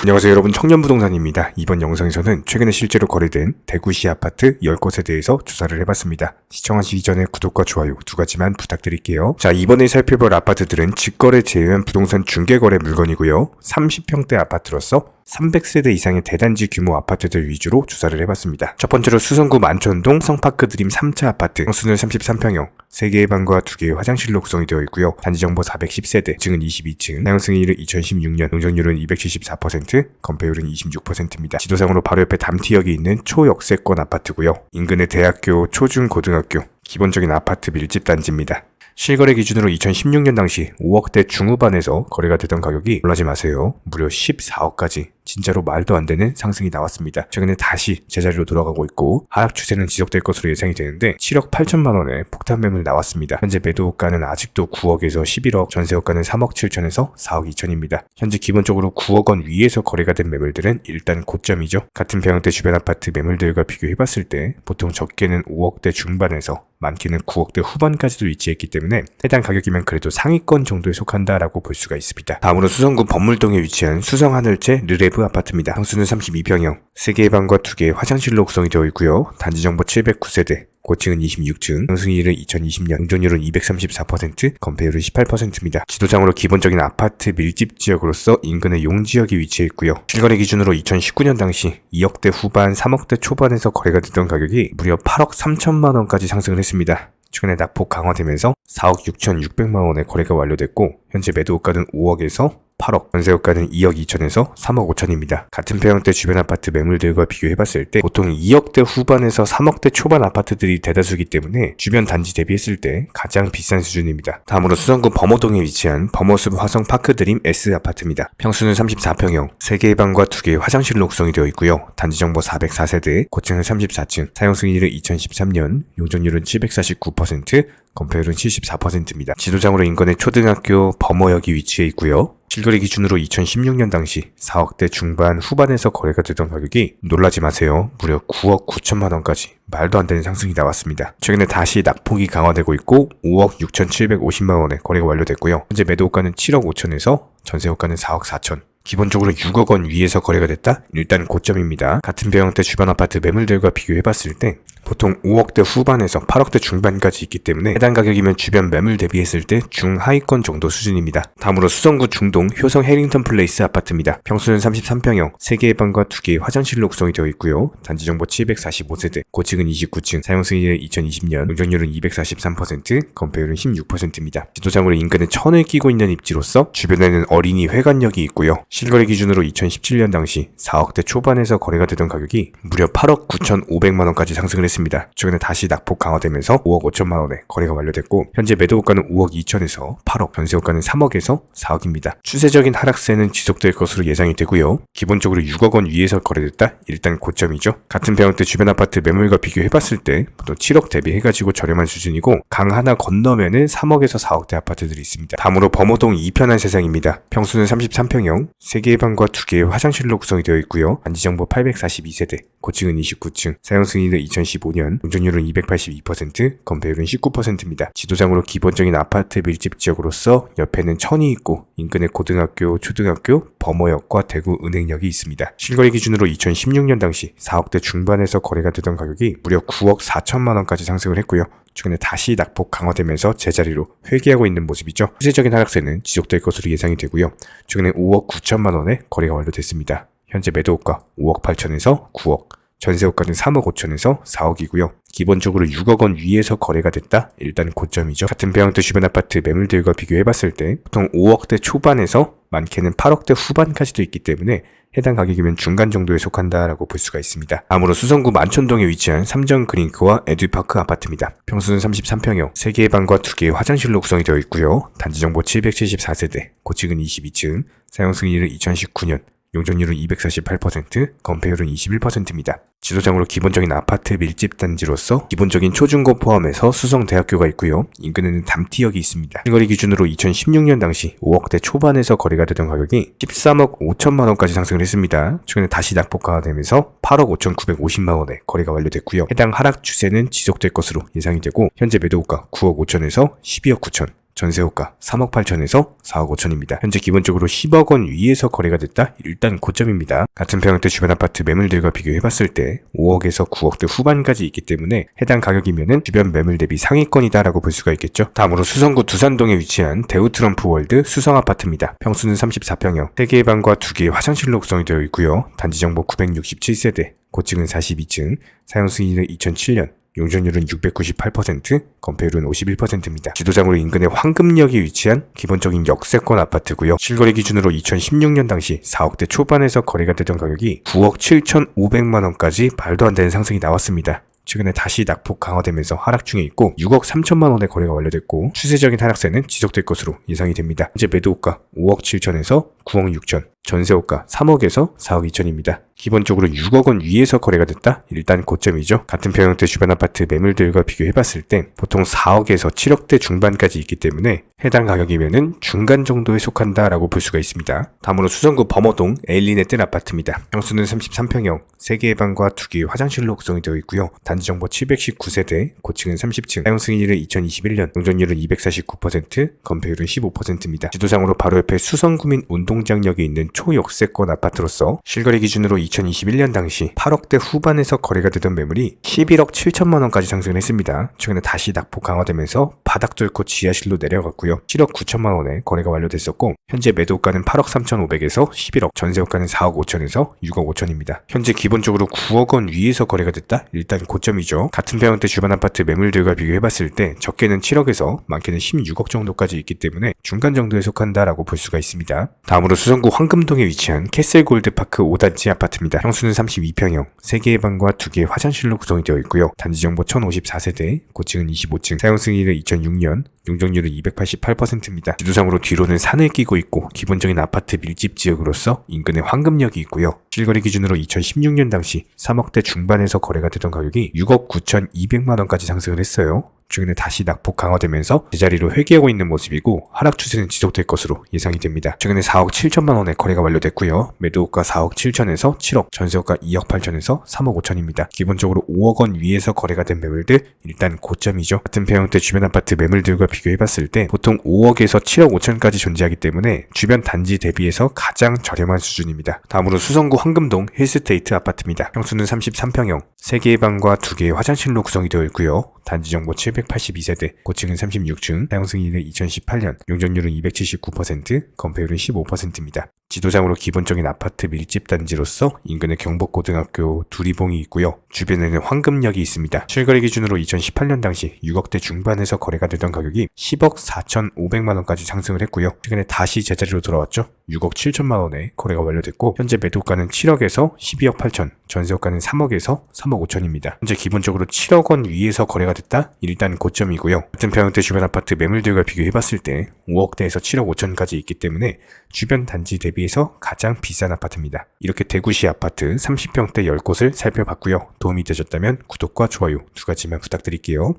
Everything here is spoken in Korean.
안녕하세요 여러분, 청년부동산입니다. 이번 영상에서는 최근에 실제로 거래된 대구시 아파트 10곳에 대해서 조사를 해봤습니다. 시청하시기 전에 구독과 좋아요 두 가지만 부탁드릴게요. 자, 이번에 살펴볼 아파트들은 직거래 제외한 부동산 중개거래 물건이고요. 30평대 아파트로서 300세대 이상의 대단지 규모 아파트들 위주로 조사를 해봤습니다. 첫 번째로 수성구 만촌동 성파크드림 3차 아파트, 평수는 33평형, 3개의 방과 2개의 화장실로 구성이 되어 있고요. 단지정보 410세대, 층은 22층, 사용승인일은 2016년, 용적률은 274%, 건폐율은 26%입니다. 지도상으로 바로 옆에 담티역이 있는 초역세권 아파트고요. 인근의 대학교, 초중, 고등학교, 기본적인 아파트 밀집 단지입니다. 실거래 기준으로 2016년 당시 5억대 중후반에서 거래가 되던 가격이, 놀라지 마세요, 무려 14억까지 진짜로 말도 안 되는 상승이 나왔습니다. 최근에 다시 제자리로 돌아가고 있고 하락 추세는 지속될 것으로 예상이 되는데 7억 8천만 원의 폭탄 매물 나왔습니다. 현재 매도가는 아직도 9억에서 11억, 전세호가는 3억 7천에서 4억 2천입니다. 현재 기본적으로 9억 원 위에서 거래가 된 매물들은 일단 고점이죠. 같은 평형대 주변 아파트 매물들과 비교해봤을 때 보통 적게는 5억대 중반에서 많게는 9억대 후반까지도 위치했기 때문에 해당 가격이면 그래도 상위권 정도에 속한다라고 볼 수가 있습니다. 다음으로 수성구 범물동에 위치한 수성하늘채 르레브 아파트입니다. 평수는 32평형, 3개의 방과 2개의 화장실로 구성이 되어 있고요. 단지정보 709세대, 고층은 26층, 상승률은 2020년, 용적률은 234%, 건폐율은 18%입니다. 지도상으로 기본적인 아파트 밀집 지역으로서 인근의 용지역이 위치해 있고요. 실거래 기준으로 2019년 당시 2억대 후반, 3억대 초반에서 거래가 되던 가격이 무려 8억 3천만 원까지 상승을 했습니다. 최근에 낙폭 강화되면서 4억 6,600만 원의 거래가 완료됐고, 현재 매도가는 5억에서 8억, 전세호가는 2억 2천에서 3억 5천입니다. 같은 평형대 주변 아파트 매물들과 비교해봤을 때 보통 2억대 후반에서 3억대 초반 아파트들이 대다수이기 때문에 주변 단지 대비했을 때 가장 비싼 수준입니다. 다음으로 수성구 범어동에 위치한 범어숲 화성파크드림 S 아파트입니다. 평수는 34평형, 3개의 방과 2개의 화장실로 구성이 되어 있고요. 단지정보 404세대, 고층은 34층, 사용승인일은 2013년, 용적률은 749%, 건폐율은 74%입니다. 지도상으로 인근의 초등학교 범어역이 위치해 있고요. 실거래 기준으로 2016년 당시 4억대 중반 후반에서 거래가 되던 가격이, 놀라지 마세요, 무려 9억 9천만 원까지 말도 안 되는 상승이 나왔습니다. 최근에 다시 낙폭이 강화되고 있고 5억 6,750만 원에 거래가 완료됐고요. 현재 매도가는 7억 5천에서 전세호가는 4억 4천, 기본적으로 6억 원 위에서 거래가 됐다? 일단 고점입니다. 같은 평형대 주변 아파트 매물들과 비교해봤을 때 보통 5억대 후반에서 8억대 중반까지 있기 때문에 해당 가격이면 주변 매물 대비했을 때 중하위권 정도 수준입니다. 다음으로 수성구 중동 효성 해링턴 플레이스 아파트입니다. 평수는 33평형, 3개의 방과 2개의 화장실로 구성이 되어 있고요. 단지정보 745세대, 고층은 29층, 사용승인일은 2020년, 용적률은 243%, 건폐율은 16%입니다. 지도상으로 인근에 천을 끼고 있는 입지로서 주변에는 어린이 회관역이 있고요. 실거래 기준으로 2017년 당시 4억대 초반에서 거래가 되던 가격이 무려 8억 9,500만 원까지 상승을 했습니다. 최근에 다시 낙폭 강화되면서 5억 5천만 원에 거래가 완료됐고, 현재 매도가는 5억 2천에서 8억, 전세호가는 3억에서 4억입니다. 추세적인 하락세는 지속될 것으로 예상이 되고요. 기본적으로 6억 원 위에서 거래됐다? 일단 고점이죠. 같은 평형대 주변 아파트 매물과 비교해봤을 때 보통 7억 대비해가지고 저렴한 수준이고, 강 하나 건너면은 3억에서 4억대 아파트들이 있습니다. 다음으로 범어동 이편한 세상입니다. 평수는 33평형, 3개의 방과 2개의 화장실로 구성이 되어 있고요. 단지정보 842세대, 고층은 29층, 사용승인은 2015년, 용적률은 282%, 건폐율은 19%입니다. 지도상으로 기본적인 아파트 밀집 지역으로서 옆에는 천이 있고 인근의 고등학교, 초등학교, 범어역과 대구 은행역이 있습니다. 실거래 기준으로 2016년 당시 4억대 중반에서 거래가 되던 가격이 무려 9억 4천만 원까지 상승을 했고요. 최근에 다시 낙폭 강화되면서 제자리로 회귀하고 있는 모습이죠. 추세적인 하락세는 지속될 것으로 예상이 되고요. 최근에 5억 9천만 원에 거래가 완료됐습니다. 현재 매도가 5억 8천에서 9억, 전세호가는 3억 5천에서 4억이고요. 기본적으로 6억 원 위에서 거래가 됐다? 일단 고점이죠. 같은 평형대 주변 아파트 매물들과 비교해봤을 때 보통 5억대 초반에서 많게는 8억대 후반까지도 있기 때문에 해당 가격이면 중간 정도에 속한다라고 볼 수가 있습니다. 다음으로 수성구 만촌동에 위치한 삼정 그린크와 에듀파크 아파트입니다. 평수는 33평형, 3개의 방과 2개의 화장실로 구성이 되어 있고요. 단지정보 774세대, 고층은 22층, 사용승인일은 2019년, 용적률은 248%, 건폐율은 21%입니다. 지도상으로 기본적인 아파트 밀집 단지로서 기본적인 초중고 포함해서 수성대학교가 있고요. 인근에는 담티역이 있습니다. 실거래 기준으로 2016년 당시 5억대 초반에서 거래가 되던 가격이 13억 5천만 원까지 상승을 했습니다. 최근에 다시 낙폭 강화되면서 8억 5,950만 원에 거래가 완료됐고요. 해당 하락 추세는 지속될 것으로 예상이 되고, 현재 매도가 9억 5천에서 12억 9천, 전세호가 3억 8천에서 4억 5천입니다. 현재 기본적으로 10억 원 위에서 거래가 됐다? 일단 고점입니다. 같은 평형대 주변 아파트 매물들과 비교해봤을 때 5억에서 9억대 후반까지 있기 때문에 해당 가격이면은 주변 매물 대비 상위권이다 라고 볼 수가 있겠죠. 다음으로 수성구 두산동에 위치한 대우트럼프 월드 수성 아파트입니다. 평수는 34평형, 3개의 방과 2개의 화장실로 구성이 되어 있고요. 단지 정보 967세대, 고층은 42층, 사용 승인은 2007년, 용적률은 698%, 건폐율은 51%입니다. 지도상으로 인근의 황금역이 위치한 기본적인 역세권 아파트고요. 실거래 기준으로 2016년 당시 4억대 초반에서 거래가 되던 가격이 9억 7,500만 원까지 말도 안 되는 상승이 나왔습니다. 최근에 다시 낙폭 강화되면서 하락 중에 있고 6억 3천만 원의 거래가 완료됐고 추세적인 하락세는 지속될 것으로 예상이 됩니다. 현재 매도가 5억 7천에서 9억 6천, 전세호가 3억에서 4억 2천입니다. 기본적으로 6억 원 위에서 거래가 됐다? 일단 고점이죠. 같은 평형대 주변 아파트 매물들과 비교해봤을 때 보통 4억에서 7억대 중반까지 있기 때문에 해당 가격이면은 중간 정도에 속한다라고 볼 수가 있습니다. 다음으로 수성구 범어동 에일리네뜰 아파트입니다. 평수는 33평형, 3개의 방과 2개의 화장실로 구성이 되어 있고요. 단지 정보 719세대, 고층은 30층, 사용 승인일은 2021년, 용적률은 249%, 건폐율은 15%입니다. 지도상으로 바로 옆에 수성구민 운동장역이 있는 초역세권 아파트로서 실거래 기준으로 2021년 당시 8억대 후반에서 거래가 되던 매물이 11억 7천만 원까지 상승을 했습니다. 최근에 다시 낙폭 강화되면서 바닥 뚫고 지하실로 내려갔고요. 7억 9천만 원에 거래가 완료됐었고 현재 매도가는 8억 3,500에서 11억, 전세호가는 4억 5천에서 6억 5천입니다. 현재 기본적으로 9억 원 위에서 거래가 됐다? 일단 고점이죠. 같은 평형대 주변 아파트 매물들과 비교해봤을 때 적게는 7억에서 많게는 16억 정도까지 있기 때문에 중간 정도에 속한다라고 볼 수가 있습니다. 다음으로 수성구 황금동에 위치한 캐슬골드파크 5단지 아파트입니다. 평수는 32평형, 3개의 방과 2개의 화장실로 구성이 되어 있고요. 단지 정보 1054세대, 고층은 25층, 사용 승인은 2006년, 용적률은 288%입니다. 지도상으로 뒤로는 산을 끼고 있고 기본적인 아파트 밀집 지역으로서 인근에 황금역이 있고요. 실거래 기준으로 2016년 당시 3억대 중반에서 거래가 되던 가격이 6억 9,200만 원까지 상승을 했어요. 최근에 다시 낙폭 강화되면서 제자리로 회귀하고 있는 모습이고 하락 추세는 지속될 것으로 예상이 됩니다. 최근에 4억 7천만 원의 거래가 완료됐고요. 매도가 4억 7천에서 7억, 전세호가 2억 8천에서 3억 5천입니다. 기본적으로 5억 원 위에서 거래가 된 매물들 일단 고점이죠. 같은 평형대 주변 아파트 매물들과 비교해봤을 때 보통 5억에서 7억 5천까지 존재하기 때문에 주변 단지 대비해서 가장 저렴한 수준입니다. 다음으로 수성구 황금동 힐스테이트 아파트입니다. 평수는 33평형, 3개의 방과 2개의 화장실로 구성이 되어 있고요. 단지 정보 782세대, 고층은 36층, 사용 승인은 2018년, 용적률은 279%, 건폐율은 15%입니다. 지도상으로 기본적인 아파트 밀집 단지로서 인근에 경복고등학교, 두리봉이 있고요. 주변에는 황금역이 있습니다. 실거래 기준으로 2018년 당시 6억대 중반에서 거래가 되던 가격이 10억 4,500만 원까지 상승을 했고요. 최근에 다시 제자리로 돌아왔죠. 6억 7천만 원에 거래가 완료됐고 현재 매도가는 7억에서 12억 8천, 전세호가는 3억에서 3억 5천입니다. 현재 기본적으로 7억 원 위에서 거래가 됐다? 일단 고점이고요. 같은 평형대 주변 아파트 매물들과 비교해봤을 때 5억대에서 7억 5천까지 있기 때문에 주변 단지 대비해서 가장 비싼 아파트입니다. 이렇게 대구시 아파트 30평대 10곳을 살펴봤고요. 도움이 되셨다면 구독과 좋아요 2가지만 부탁드릴게요.